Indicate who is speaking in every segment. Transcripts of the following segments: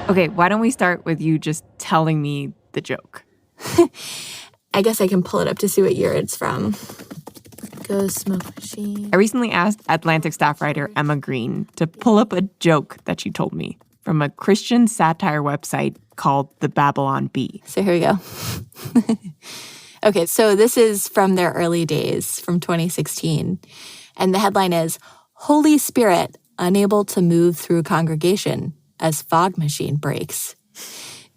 Speaker 1: Okay, why don't we start with you just telling me the joke?
Speaker 2: I guess I can pull it up to see what year it's from. Go smoke machine.
Speaker 1: I recently asked Atlantic staff writer Emma Green to pull up a joke that she told me from a Christian satire website called The Babylon Bee.
Speaker 2: So here we go. Okay, so this is from their early days, from 2016. And the headline is, Holy Spirit unable to move through congregation as fog machine breaks.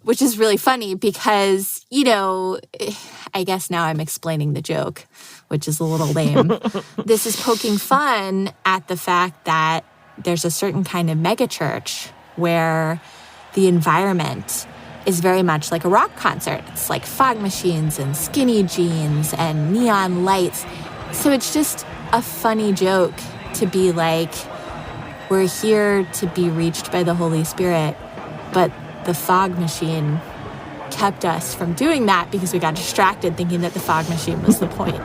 Speaker 2: Which is really funny because, I guess now I'm explaining the joke, which is a little lame. This is poking fun at the fact that there's a certain kind of megachurch where the environment is very much like a rock concert. It's like fog machines and skinny jeans and neon lights. So it's just a funny joke to be like, we're here to be reached by the Holy Spirit, but the fog machine kept us from doing that because we got distracted thinking that the fog machine was the point.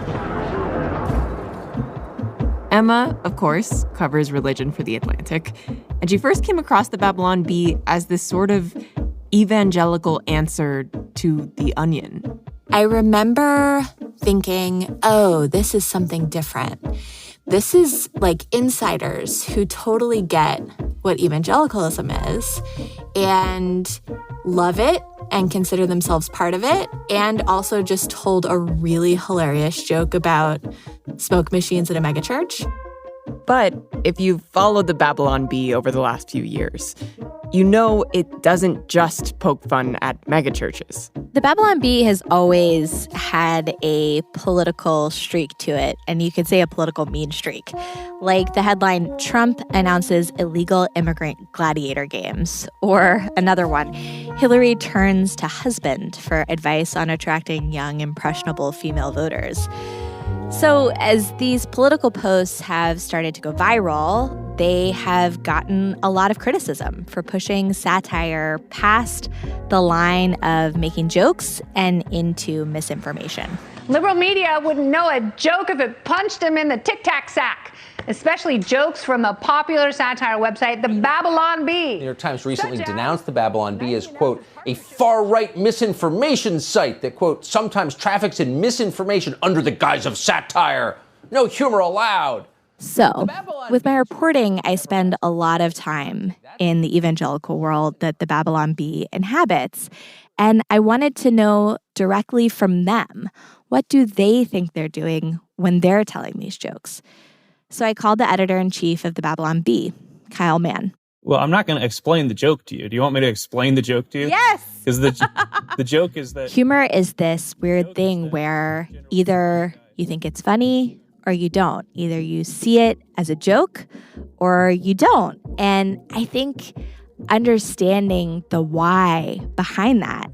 Speaker 1: Emma, of course, covers religion for The Atlantic, and she first came across the Babylon Bee as this sort of evangelical answer to The Onion.
Speaker 2: I remember thinking, oh, this is something different. This is like insiders who totally get what evangelicalism is and love it and consider themselves part of it, and also just told a really hilarious joke about smoke machines at a megachurch.
Speaker 1: But if you've followed the Babylon Bee over the last few years, you know it doesn't just poke fun at megachurches.
Speaker 3: The Babylon Bee has always had a political streak to it, and you could say a political mean streak. Like the headline, Trump announces illegal immigrant gladiator games. Or another one, Hillary turns to husband for advice on attracting young, impressionable female voters. So as these political posts have started to go viral, they have gotten a lot of criticism for pushing satire past the line of making jokes and into misinformation.
Speaker 4: Liberal media wouldn't know a joke if it punched them in the tic-tac sack, especially jokes from the popular satire website, The Babylon Bee.
Speaker 5: The New York Times recently denounced The Babylon Bee as, quote, a far-right misinformation site that, quote, sometimes traffics in misinformation under the guise of satire. No humor allowed.
Speaker 3: So, with my reporting, I spend a lot of time in the evangelical world that the Babylon Bee inhabits, and I wanted to know directly from them, what do they think they're doing when they're telling these jokes? So I called the editor-in-chief of the Babylon Bee, Kyle Mann.
Speaker 6: Well, I'm not going to explain the joke to you. Do you want me to explain the joke to you?
Speaker 3: Yes!
Speaker 6: Because the joke is that...
Speaker 3: Humor is this weird thing where either you think it's funny or you don't. Either you see it as a joke or you don't. And I think understanding the why behind that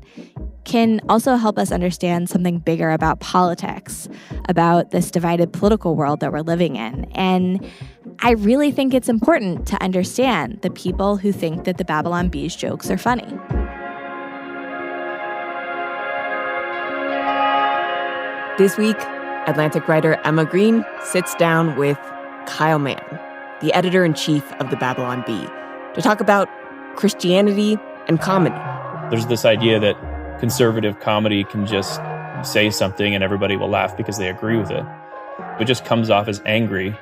Speaker 3: can also help us understand something bigger about politics, about this divided political world that we're living in. And I really think it's important to understand the people who think that the Babylon Bee's jokes are funny.
Speaker 1: This week, Atlantic writer Emma Green sits down with Kyle Mann, the editor-in-chief of the Babylon Bee, to talk about Christianity and comedy.
Speaker 6: There's this idea that conservative comedy can just say something and everybody will laugh because they agree with it. If it just comes off as angry,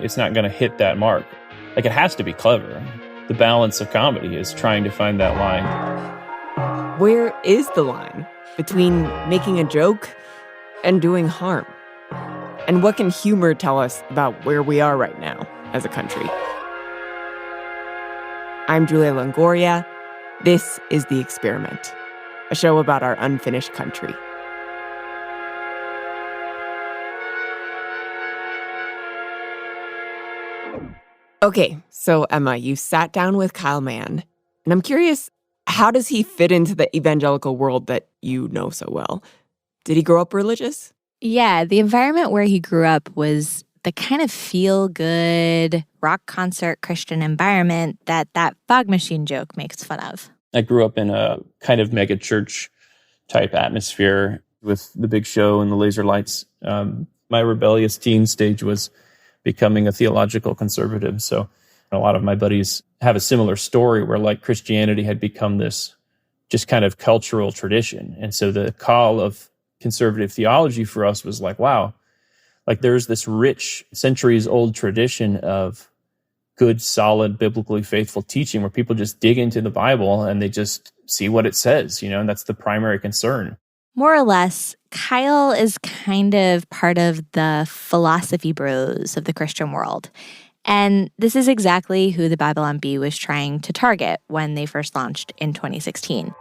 Speaker 6: it's not going to hit that mark. Like, it has to be clever. The balance of comedy is trying to find that line.
Speaker 1: Where is the line between making a joke and doing harm? And what can humor tell us about where we are right now as a country? I'm Julia Longoria. This is The Experiment, a show about our unfinished country. Okay, so Emma, you sat down with Kyle Mann, and I'm curious, how does he fit into the evangelical world that you know so well? Did he grow up religious?
Speaker 3: Yeah, the environment where he grew up was the kind of feel-good rock concert Christian environment that fog machine joke makes fun of.
Speaker 6: I grew up in a kind of mega church type atmosphere with the big show and the laser lights. My rebellious teen stage was becoming a theological conservative. So A lot of my buddies have a similar story where like Christianity had become this just kind of cultural tradition. And so the call of conservative theology for us was like, wow, like there's this rich centuries old tradition of good, solid, biblically faithful teaching where people just dig into the Bible and they just see what it says, you know, and that's the primary concern.
Speaker 3: More or less, Kyle is kind of part of the philosophy bros of the Christian world. And this is exactly who the Babylon Bee was trying to target when they first launched in 2016.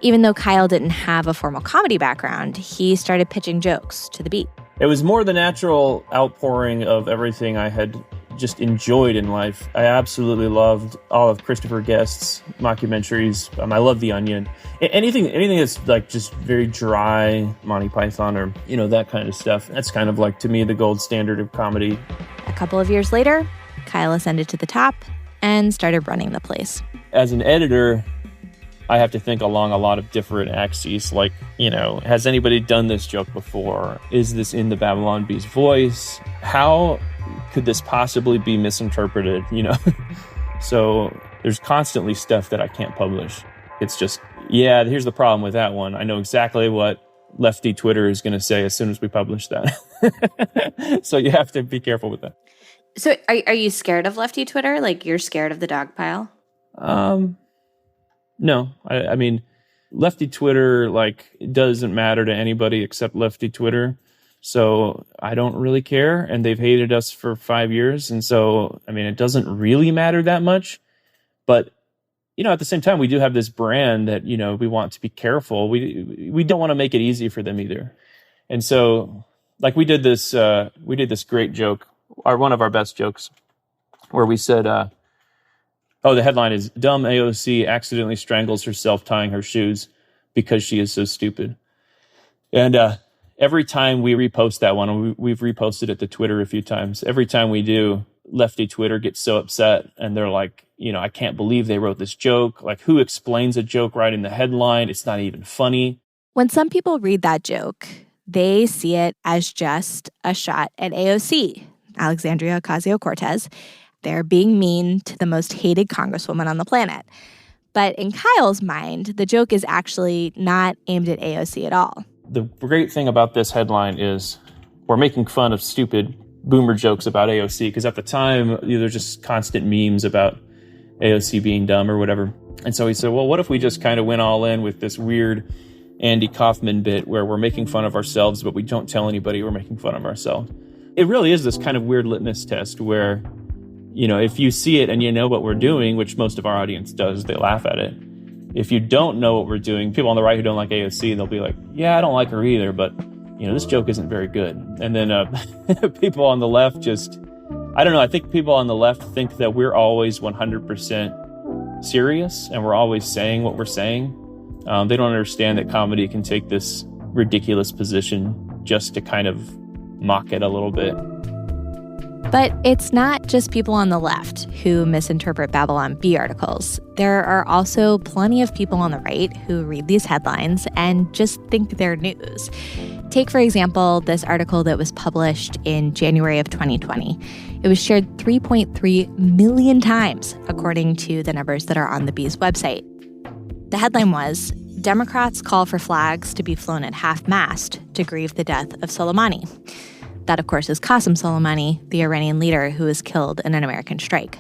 Speaker 3: Even though Kyle didn't have a formal comedy background, he started pitching jokes to the Bee.
Speaker 6: It was more the natural outpouring of everything I had just enjoyed in life. I absolutely loved all of Christopher Guest's mockumentaries. I love The Onion. Anything that's like just very dry, Monty Python or, you know, that kind of stuff. That's kind of like, to me, the gold standard of comedy.
Speaker 3: A couple of years later, Kyle ascended to the top and started running the place.
Speaker 6: As an editor, I have to think along a lot of different axes. Like, you know, has anybody done this joke before? Is this in the Babylon Bee's voice? How could this possibly be misinterpreted, you know? So there's constantly stuff that I can't publish. It's just, yeah, here's the problem with that one. I know exactly what lefty Twitter is going to say as soon as we publish that. So you have to be careful with that.
Speaker 3: So are you scared of lefty Twitter? Like, you're scared of the dog pile?
Speaker 6: No. I mean, lefty Twitter, like, it doesn't matter to anybody except lefty Twitter. So I don't really care. And they've hated us for 5 years. And so, I mean, it doesn't really matter that much. But, you know, at the same time, we do have this brand that, you know, we want to be careful. We don't want to make it easy for them either. And so, like, we did this great joke, one of our best jokes, where we said, the headline is, "Dumb AOC accidentally strangles herself tying her shoes because she is so stupid." And every time we repost that one, we've reposted it to Twitter a few times. Every time we do, lefty Twitter gets so upset and they're like, you know, I can't believe they wrote this joke. Like, who explains a joke right in the headline? It's not even funny.
Speaker 3: When some people read that joke, they see it as just a shot at AOC, Alexandria Ocasio-Cortez. They're being mean to the most hated congresswoman on the planet. But in Kyle's mind, the joke is actually not aimed at AOC at all.
Speaker 6: The great thing about this headline is we're making fun of stupid boomer jokes about AOC, because at the time, there's just constant memes about AOC being dumb or whatever. And so he said, well, what if we just kind of went all in with this weird Andy Kaufman bit where we're making fun of ourselves, but we don't tell anybody we're making fun of ourselves. It really is this kind of weird litmus test where, you know, if you see it and you know what we're doing, which most of our audience does, they laugh at it. If you don't know what we're doing, people on the right who don't like AOC, they'll be like, yeah, I don't like her either, but, you know, this joke isn't very good. And then people on the left just, I don't know, I think people on the left think that we're always 100% serious and we're always saying what we're saying. They don't understand that comedy can take this ridiculous position just to kind of mock it a little bit.
Speaker 3: But it's not just people on the left who misinterpret Babylon Bee articles. There are also plenty of people on the right who read these headlines and just think they're news. Take, for example, this article that was published in January of 2020. It was shared 3.3 million times, according to the numbers that are on the Bee's website. The headline was, "Democrats call for flags to be flown at half-mast to grieve the death of Soleimani." That, of course, is Qasem Soleimani, the Iranian leader who was killed in an American strike.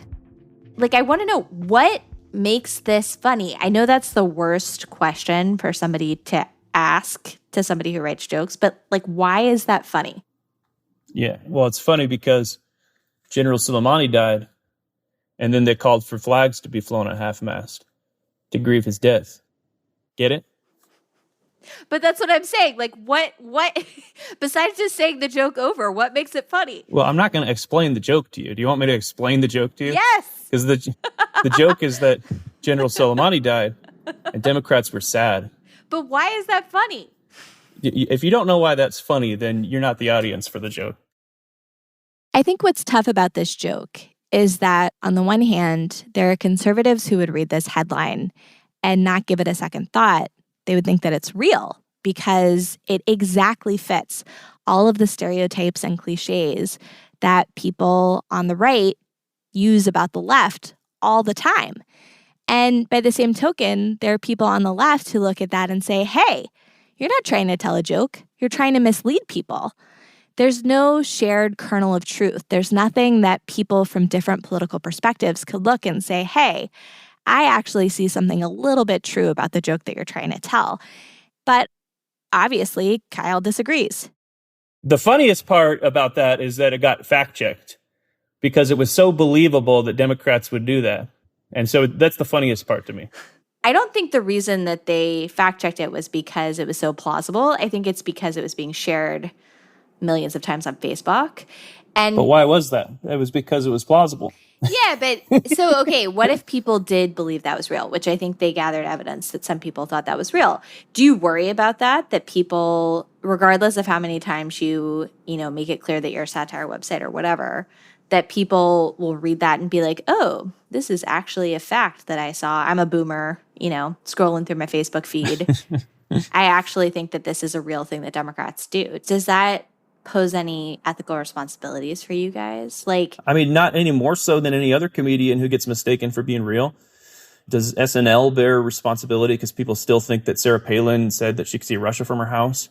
Speaker 3: Like, I want to know, what makes this funny? I know that's the worst question for somebody to ask to somebody who writes jokes, but, like, why is that funny?
Speaker 6: Yeah, well, it's funny because General Soleimani died, and then they called for flags to be flown at half-mast to grieve his death. Get it?
Speaker 3: But that's what I'm saying. Like, what, besides just saying the joke over, what makes it funny?
Speaker 6: Well, I'm not going to explain the joke to you. Do you want me to explain the joke to you?
Speaker 3: Yes!
Speaker 6: Because the joke is that General Soleimani died and Democrats were sad.
Speaker 3: But why is that funny?
Speaker 6: If you don't know why that's funny, then you're not the audience for the joke.
Speaker 3: I think what's tough about this joke is that, on the one hand, there are conservatives who would read this headline and not give it a second thought. They would think that it's real because it exactly fits all of the stereotypes and cliches that people on the right use about the left all the time. And by the same token, there are people on the left who look at that and say, hey, you're not trying to tell a joke. You're trying to mislead people. There's no shared kernel of truth. There's nothing that people from different political perspectives could look and say, hey, I actually see something a little bit true about the joke that you're trying to tell. But obviously, Kyle disagrees.
Speaker 6: The funniest part about that is that it got fact-checked because it was so believable that Democrats would do that. And so that's the funniest part to me.
Speaker 2: I don't think the reason that they fact-checked it was because it was so plausible. I think it's because it was being shared millions of times on Facebook.
Speaker 6: But why was that? It was because it was plausible.
Speaker 2: Yeah, but so, okay, what if people did believe that was real, which I think they gathered evidence that some people thought that was real. Do you worry about that people, regardless of how many times you make it clear that you're a satire website or whatever, that people will read that and be like, oh, this is actually a fact that I saw. I'm a boomer, scrolling through my Facebook feed. I actually think that this is a real thing that Democrats do. Does that pose any ethical responsibilities for you guys?
Speaker 6: Not any more so than any other comedian who gets mistaken for being real. Does SNL bear responsibility because people still think that Sarah Palin said that she could see Russia from her house?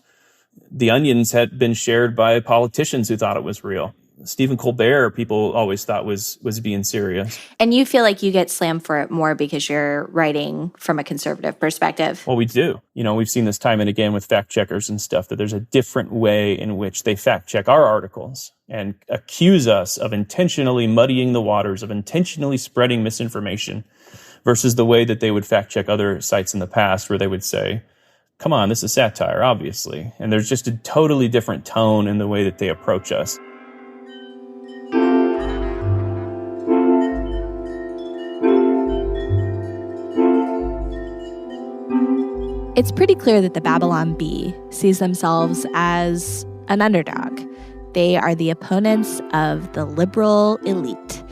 Speaker 6: The Onions had been shared by politicians who thought it was real. Stephen Colbert, people always thought was being serious.
Speaker 2: And you feel like you get slammed for it more because you're writing from a conservative perspective.
Speaker 6: Well, we do. We've seen this time and again with fact checkers and stuff, that there's a different way in which they fact check our articles and accuse us of intentionally muddying the waters, of intentionally spreading misinformation, versus the way that they would fact check other sites in the past where they would say, come on, this is satire, obviously. And there's just a totally different tone in the way that they approach us.
Speaker 3: It's pretty clear that the Babylon Bee sees themselves as an underdog. They are the opponents of the liberal elite.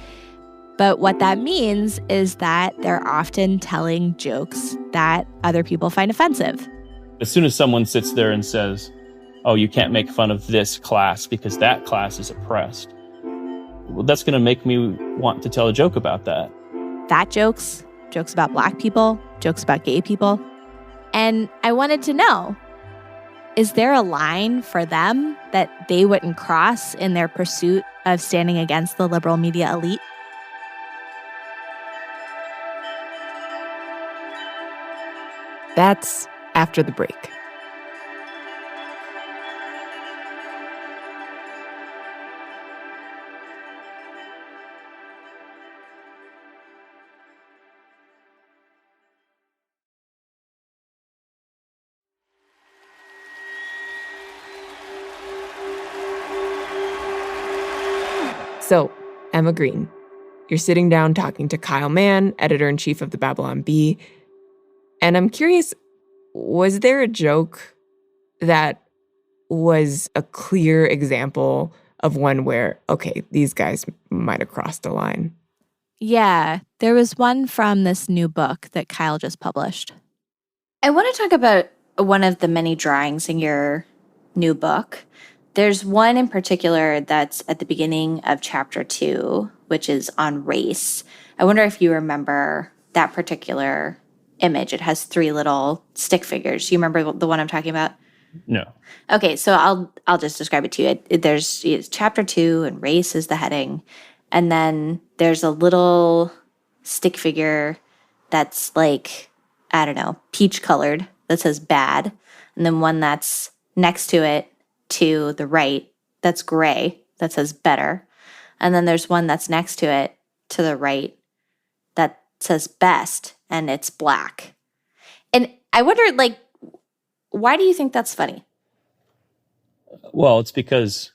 Speaker 3: But what that means is that they're often telling jokes that other people find offensive.
Speaker 6: As soon as someone sits there and says, oh, you can't make fun of this class because that class is oppressed, well, that's going to make me want to tell a joke about that.
Speaker 3: Fat jokes, jokes about Black people, jokes about gay people. And I wanted to know, is there a line for them that they wouldn't cross in their pursuit of standing against the liberal media elite?
Speaker 1: That's after the break. So, Emma Green, you're sitting down talking to Kyle Mann, editor-in-chief of the Babylon Bee. And I'm curious, was there a joke that was a clear example of one where, okay, these guys might have crossed a line?
Speaker 3: Yeah, there was one from this new book that Kyle just published.
Speaker 2: I want to talk about one of the many drawings in your new book. There's one in particular that's at the beginning of chapter 2, which is on race. I wonder if you remember that particular image. It has 3 little stick figures. You remember the one I'm talking about?
Speaker 6: No.
Speaker 2: Okay, so I'll just describe it to you. There's chapter 2, and race is the heading. And then there's a little stick figure that's peach colored, that says bad. And then one that's next to it to the right that's gray, that says better. And then there's one that's next to it to the right that says best, and it's black. And I wonder, why do you think that's funny?
Speaker 6: Well, it's because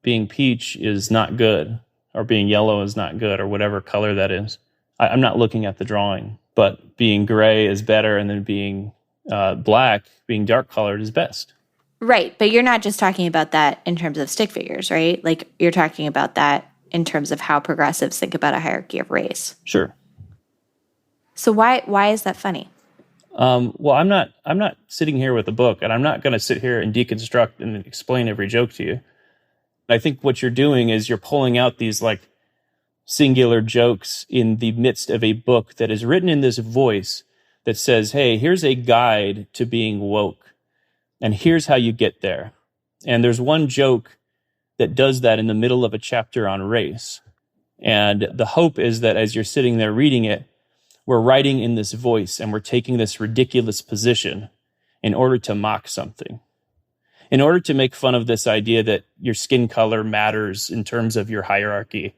Speaker 6: being peach is not good, or being yellow is not good, or whatever color that is. I'm not looking at the drawing, but being gray is better, and then being black, being dark colored, is best.
Speaker 2: Right, but you're not just talking about that in terms of stick figures, right? You're talking about that in terms of how progressives think about a hierarchy of race.
Speaker 6: Sure.
Speaker 2: So why is that funny?
Speaker 6: Well, I'm not sitting here with a book, and I'm not going to sit here and deconstruct and explain every joke to you. I think what you're doing is you're pulling out these singular jokes in the midst of a book that is written in this voice that says, hey, here's a guide to being woke, and here's how you get there. And there's one joke that does that in the middle of a chapter on race. And the hope is that as you're sitting there reading it, we're writing in this voice and we're taking this ridiculous position in order to mock something, in order to make fun of this idea that your skin color matters in terms of your hierarchy,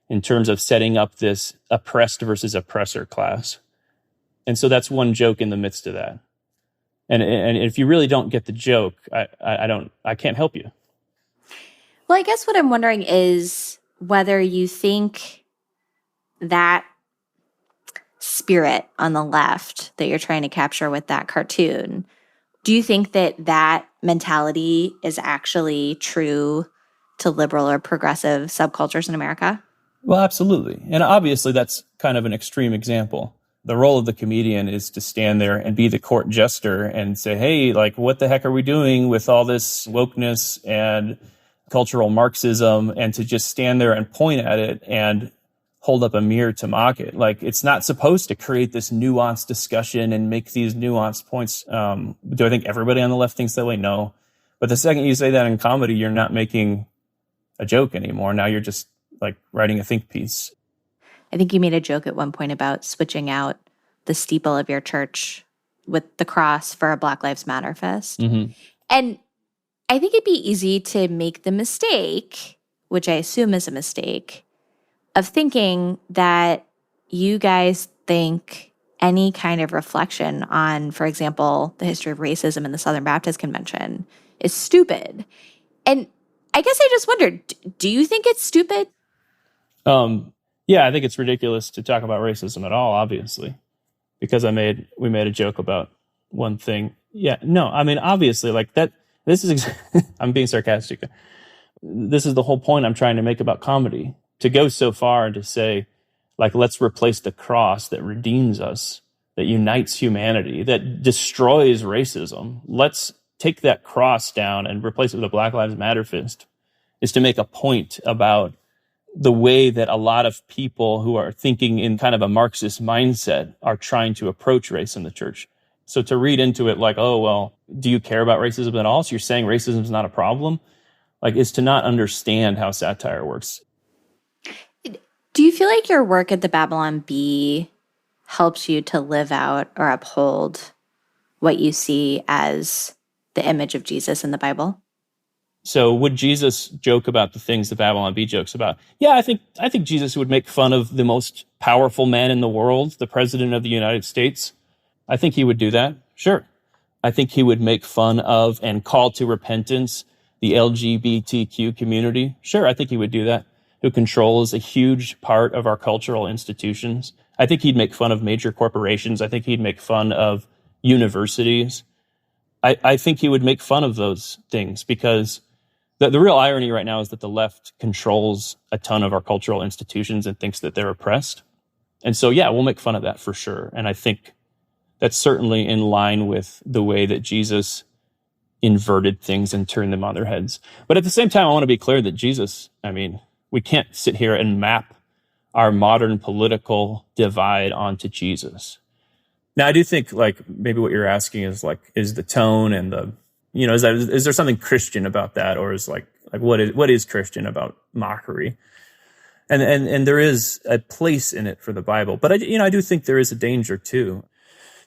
Speaker 6: in terms of setting up this oppressed versus oppressor class. And so that's one joke in the midst of that. And if you really don't get the joke, I can't help you.
Speaker 3: Well, I guess what I'm wondering is whether you think that spirit on the left that you're trying to capture with that cartoon, do you think that that mentality is actually true to liberal or progressive subcultures in America?
Speaker 6: Well, absolutely. And obviously that's kind of an extreme example. The role of the comedian is to stand there and be the court jester and say, hey, like, what the heck are we doing with all this wokeness and cultural Marxism, and to just stand there and point at it and hold up a mirror to mock it. Like, it's not supposed to create this nuanced discussion and make these nuanced points. Do I think everybody on the left thinks that way? No. But the second you say that in comedy, you're not making a joke anymore. Now you're just like writing a think piece.
Speaker 3: I think you made a joke at one point about switching out the steeple of your church with the cross for a Black Lives Matter fest.
Speaker 6: Mm-hmm.
Speaker 3: And I think it'd be easy to make the mistake, which I assume is a mistake, of thinking that you guys think any kind of reflection on, for example, the history of racism in the Southern Baptist Convention is stupid. And I guess I just wondered, do you think it's stupid?
Speaker 6: Yeah, I think it's ridiculous to talk about racism at all, obviously, because we made a joke about one thing. Yeah, no, I mean, obviously, like that. This is, I'm being sarcastic. This is the whole point I'm trying to make about comedy. To go so far and to say, like, let's replace the cross that redeems us, that unites humanity, that destroys racism. Let's take that cross down and replace it with a Black Lives Matter fist, is to make a point about the way that a lot of people who are thinking in kind of a Marxist mindset are trying to approach race in the church. So to read into it like, oh, well, do you care about racism at all? So you're saying racism is not a problem? Like, is to not understand how satire works.
Speaker 3: Do you feel like your work at the Babylon Bee helps you to live out or uphold what you see as the image of Jesus in the Bible?
Speaker 6: So would Jesus joke about the things the Babylon Bee jokes about? Yeah, I think Jesus would make fun of the most powerful man in the world, the president of the United States. I think he would do that. Sure. I think he would make fun of and call to repentance the LGBTQ community. Sure, I think he would do that, who controls a huge part of our cultural institutions. I think he'd make fun of major corporations. I think he'd make fun of universities. I think he would make fun of those things because the real irony right now is that the left controls a ton of our cultural institutions and thinks that they're oppressed. And so, yeah, we'll make fun of that for sure. And I think that's certainly in line with the way that Jesus inverted things and turned them on their heads. But at the same time, I want to be clear that Jesus, I mean, we can't sit here and map our modern political divide onto Jesus. Now, I do think, like, maybe what you're asking is, like, is the tone and the, you know, is there something Christian about that? Or is like what is Christian about mockery? And there is a place in it for the Bible. But I do think there is a danger too.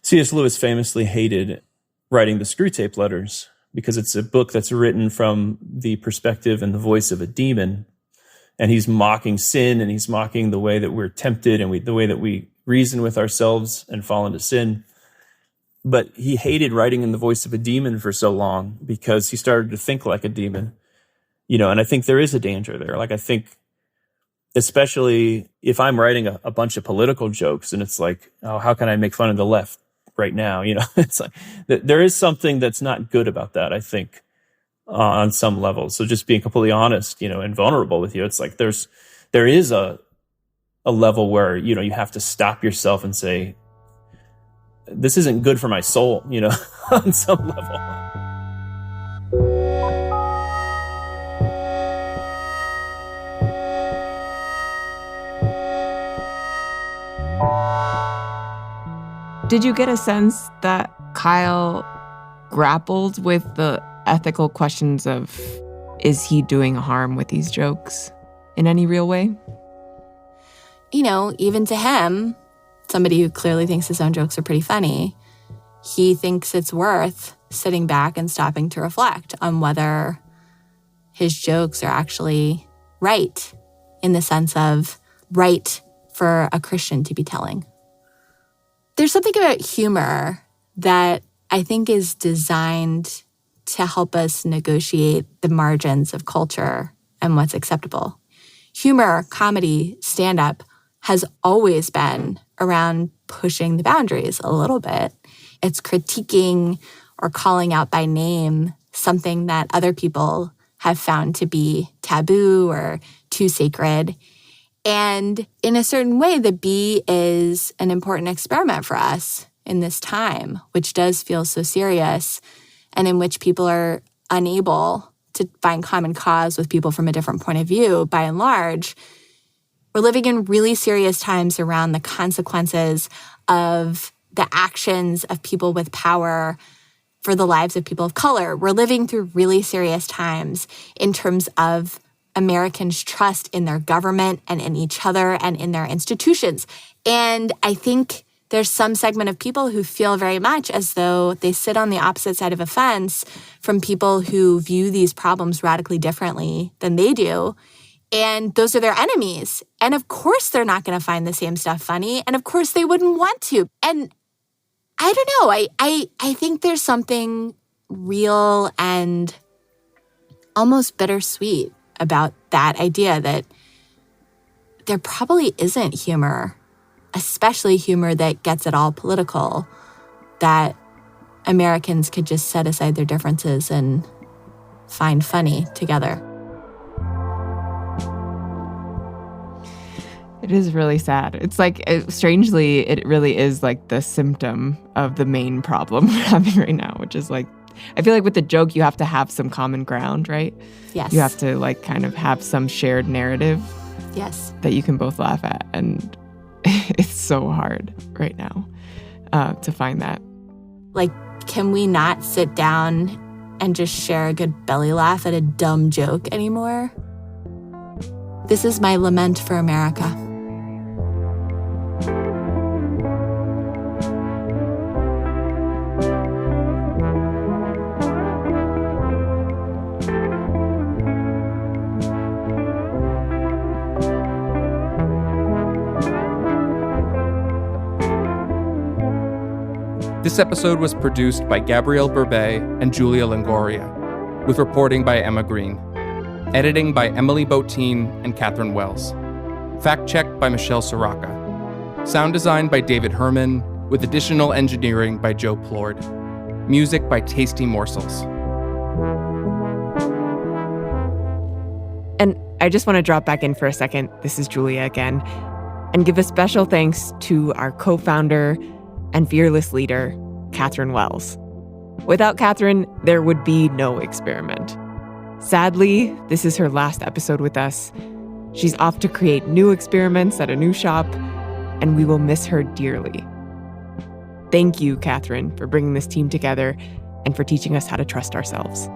Speaker 6: C.S. Lewis famously hated writing the Screwtape Letters because it's a book that's written from the perspective and the voice of a demon. And he's mocking sin, and he's mocking the way that we're tempted and the way that we reason with ourselves and fall into sin. But he hated writing in the voice of a demon for so long because he started to think like a demon, you know, and I think there is a danger there. Like, I think, especially if I'm writing a bunch of political jokes and it's like, oh, how can I make fun of the left right now? You know, it's like, there is something that's not good about that, I think, on some level. So just being completely honest, you know, and vulnerable with you, it's like there is a level where, you know, you have to stop yourself and say, this isn't good for my soul, you know, on some level.
Speaker 1: Did you get a sense that Kyle grappled with the ethical questions of, is he doing harm with these jokes in any real way?
Speaker 2: You know, even to him, somebody who clearly thinks his own jokes are pretty funny, he thinks it's worth sitting back and stopping to reflect on whether his jokes are actually right, in the sense of right for a Christian to be telling. There's something about humor that I think is designed to help us negotiate the margins of culture and what's acceptable. Humor, comedy, stand-up has always been around pushing the boundaries a little bit. It's critiquing or calling out by name something that other people have found to be taboo or too sacred. And in a certain way, the bee is an important experiment for us in this time, which does feel so serious and in which people are unable to find common cause with people from a different point of view, by and large. We're living in really serious times around the consequences of the actions of people with power for the lives of people of color. We're living through really serious times in terms of Americans' trust in their government and in each other and in their institutions. And I think there's some segment of people who feel very much as though they sit on the opposite side of a fence from people who view these problems radically differently than they do. And those are their enemies. And of course they're not going to find the same stuff funny. And of course they wouldn't want to. And I don't know. I think there's something real and almost bittersweet about that idea that there probably isn't humor, especially humor that gets it all political, that Americans could just set aside their differences and find funny together.
Speaker 1: It is really sad. It's like, strangely, it really is like the symptom of the main problem we're having right now, which is like, I feel like with the joke, you have to have some common ground, right?
Speaker 2: Yes.
Speaker 1: You have to like kind of have some shared narrative.
Speaker 2: Yes.
Speaker 1: That you can both laugh at. And it's so hard right now to find that.
Speaker 2: Like, can we not sit down and just share a good belly laugh at a dumb joke anymore? This is my lament for America.
Speaker 7: This episode was produced by Gabrielle Burbet and Julia Longoria, with reporting by Emma Green. Editing by Emily Botein and Catherine Wells. Fact-checked by Michelle Soraka. Sound design by David Herman, with additional engineering by Joe Plord. Music by Tasty Morsels.
Speaker 1: And I just want to drop back in for a second. This is Julia again. And give a special thanks to our co-founder and fearless leader, Catherine Wells. Without Catherine, there would be no experiment. Sadly, this is her last episode with us. She's off to create new experiments at a new shop, and we will miss her dearly. Thank you, Catherine, for bringing this team together and for teaching us how to trust ourselves.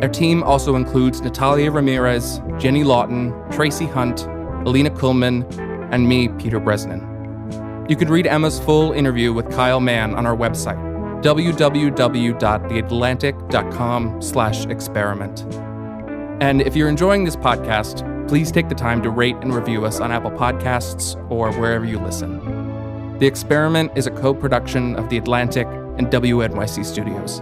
Speaker 7: Our team also includes Natalia Ramirez, Jenny Lawton, Tracy Hunt, Alina Kuhlman, and me, Peter Bresnan. You can read Emma's full interview with Kyle Mann on our website, www.theatlantic.com/experiment. And if you're enjoying this podcast, please take the time to rate and review us on Apple Podcasts or wherever you listen. The Experiment is a co-production of The Atlantic and WNYC Studios.